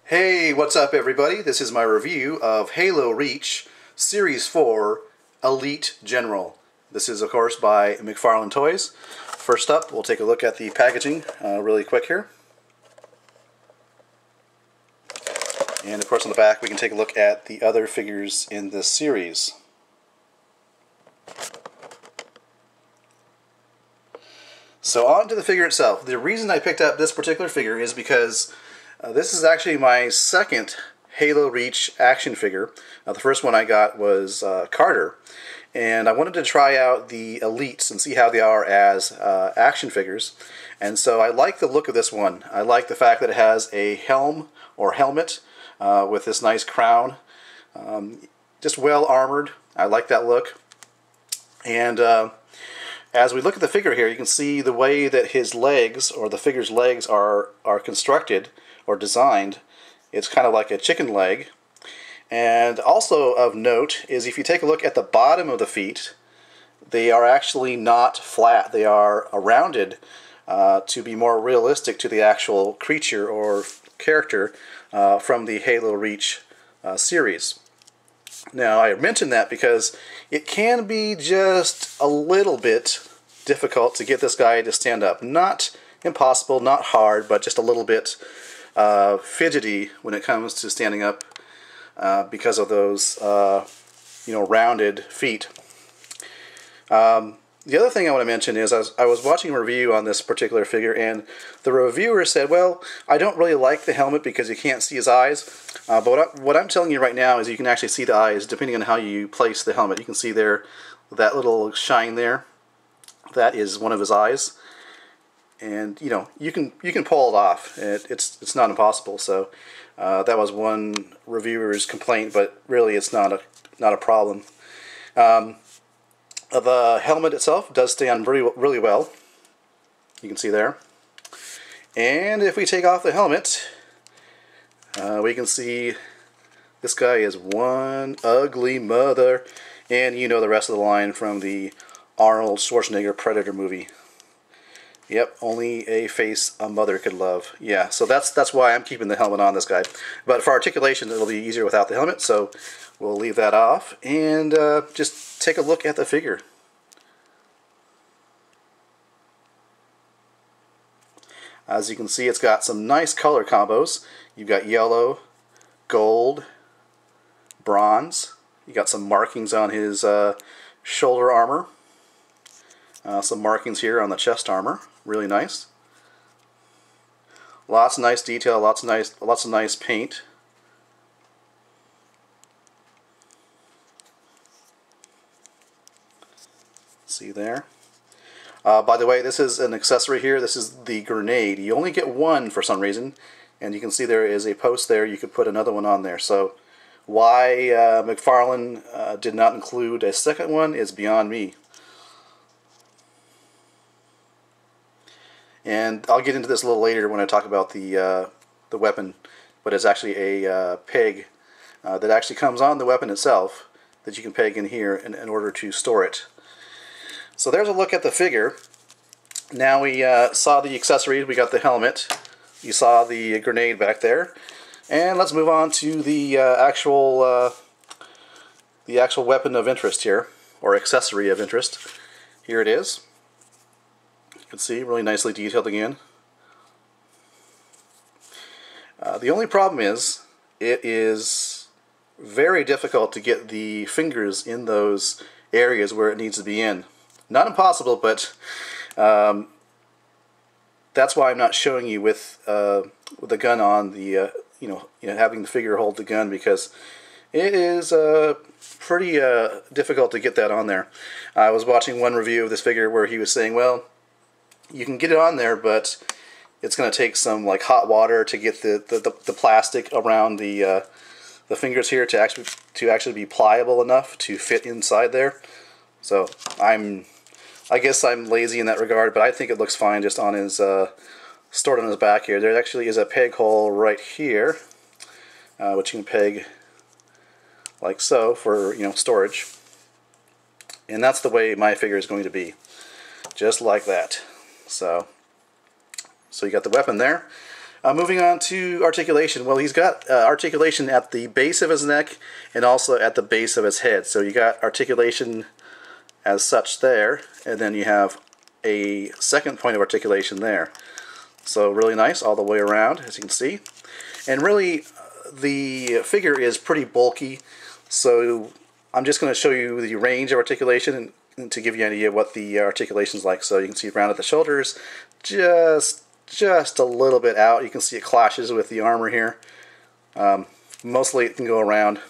Hey, what's up everybody? This is my review of Halo Reach Series 4 Elite General. This is of course by McFarlane Toys. First up, we'll take a look at the packaging really quick here. And of course on the back we can take a look at the other figures in this series. So on to the figure itself. The reason I picked up this particular figure is because this is actually my second Halo Reach action figure. The first one I got was Carter, and I wanted to try out the Elites and see how they are as action figures. And so I like the look of this one. I like the fact that it has a helm or helmet with this nice crown. Just well armored. I like that look. And as we look at the figure here, you can see the way that his legs, or the figure's legs, are constructed or designed. It's kind of like a chicken leg. And also of note is if you take a look at the bottom of the feet, they are actually not flat. They are rounded to be more realistic to the actual creature or character from the Halo Reach series. Now I mention that because it can be just a little bit difficult to get this guy to stand up. Not impossible, not hard, but just a little bit fidgety when it comes to standing up because of those rounded feet. The other thing I want to mention is I was watching a review on this particular figure, and the reviewer said, well, I don't really like the helmet because you can't see his eyes, but what I'm telling you right now is you can actually see the eyes depending on how you place the helmet. You can see there, that little shine there, that is one of his eyes. And you can pull it off. It's not impossible. So that was one reviewer's complaint, but really it's not a problem. The helmet itself does stand really well. You can see there. And if we take off the helmet, we can see this guy is one ugly mother, and you know the rest of the line from the Arnold Schwarzenegger Predator movie. Yep, only a face a mother could love. Yeah, so that's why I'm keeping the helmet on this guy. But for articulation, it'll be easier without the helmet, so we'll leave that off and just take a look at the figure. As you can see, it's got some nice color combos. You've got yellow, gold, bronze. You got some markings on his shoulder armor. Some markings here on the chest armor, really nice. Lots of nice detail, lots of nice paint. See there. By the way, this is an accessory here. This is the grenade. You only get one for some reason, and you can see there is a post there. You could put another one on there. So why McFarlane did not include a second one is beyond me. And I'll get into this a little later when I talk about the weapon, but it's actually a peg that actually comes on the weapon itself that you can peg in here in order to store it. So there's a look at the figure. Now we saw the accessories. We got the helmet. You saw the grenade back there, and let's move on to the actual weapon of interest here, or accessory of interest. Here it is. You can see, really nicely detailed again. The only problem is, it is very difficult to get the fingers in those areas where it needs to be in. Not impossible, but that's why I'm not showing you with the gun on the, having the figure hold the gun, because it is pretty difficult to get that on there. I was watching one review of this figure where he was saying, well, you can get it on there, but it's going to take some like hot water to get the plastic around the fingers here to actually be pliable enough to fit inside there. So I guess I'm lazy in that regard, but I think it looks fine just on his stored on his back here. There actually is a peg hole right here, which you can peg like so for storage, and that's the way my figure is going to be, just like that. So you got the weapon there. Moving on to articulation. Well, he's got articulation at the base of his neck and also at the base of his head. So you got articulation as such there, and then you have a second point of articulation there. So really nice all the way around, as you can see. And really, the figure is pretty bulky, so I'm just going to show you the range of articulation and to give you an idea of what the articulation is like. So you can see around at the shoulders, just a little bit out. You can see it clashes with the armor here. Mostly it can go around.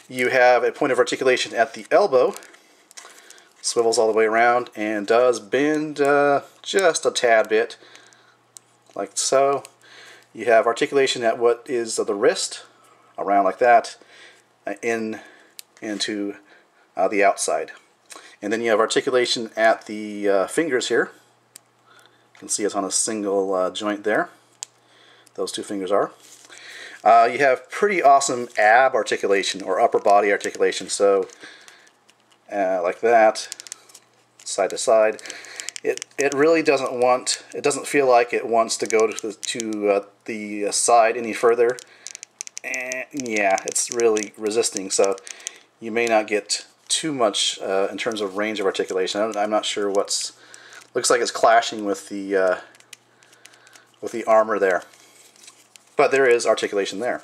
You have a point of articulation at the elbow. Swivels all the way around and does bend just a tad bit, like so. You have articulation at what is the wrist, around like that, into the outside. And then you have articulation at the fingers here. You can see it's on a single joint there. Those two fingers are. You have pretty awesome ab articulation or upper body articulation. So like that, side to side. It really doesn't want. It doesn't feel like it wants to go to the side any further. And yeah, it's really resisting. So you may not get too much in terms of range of articulation. I'm not sure what's. Looks like it's clashing with the armor there, but there is articulation there.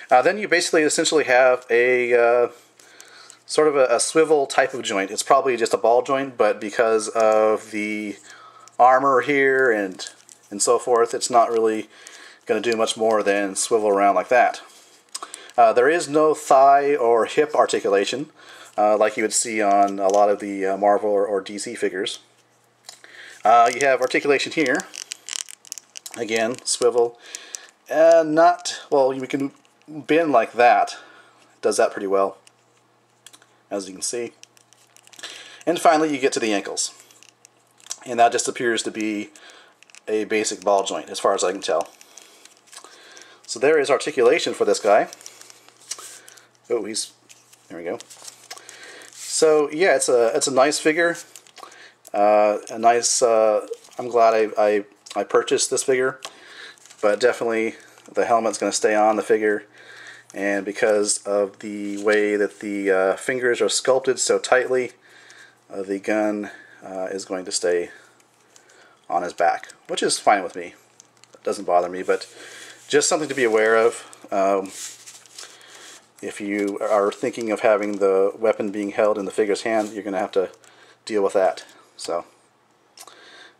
Then you basically essentially have a sort of a swivel type of joint. It's probably just a ball joint, but because of the armor here and so forth, it's not really going to do much more than swivel around like that. There is no thigh or hip articulation like you would see on a lot of the Marvel or DC figures. You have articulation here. Again, swivel. Not, well, you can bend like that. It does that pretty well, as you can see. And finally, you get to the ankles. And that just appears to be a basic ball joint, as far as I can tell. So there is articulation for this guy. Oh, there we go. So yeah, it's a nice figure. I'm glad I purchased this figure, but definitely the helmet's going to stay on the figure, and because of the way that the fingers are sculpted so tightly, the gun is going to stay on his back, which is fine with me. It doesn't bother me, but just something to be aware of. If you are thinking of having the weapon being held in the figure's hand, you're going to have to deal with that. So,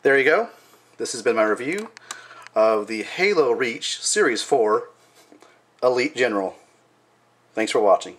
there you go. This has been my review of the Halo Reach Series 4 Elite General. Thanks for watching.